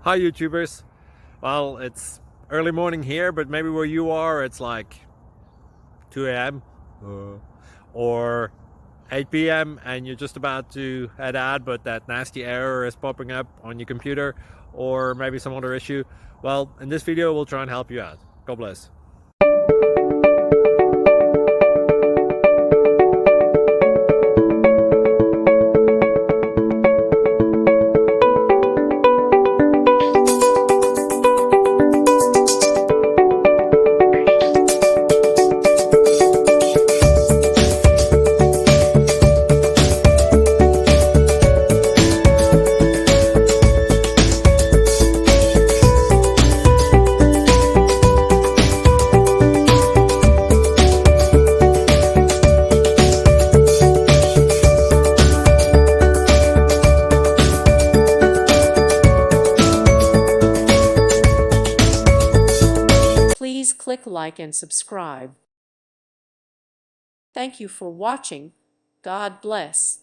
Hi YouTubers. Well, it's early morning here, but maybe where you are it's like 2 a.m. or 8 p.m. and you're just about to head out, but that nasty error is popping up on your computer, or maybe some other issue. Well, in this video we'll try and help you out. God bless. Please click like and subscribe. Thank you for watching. God bless.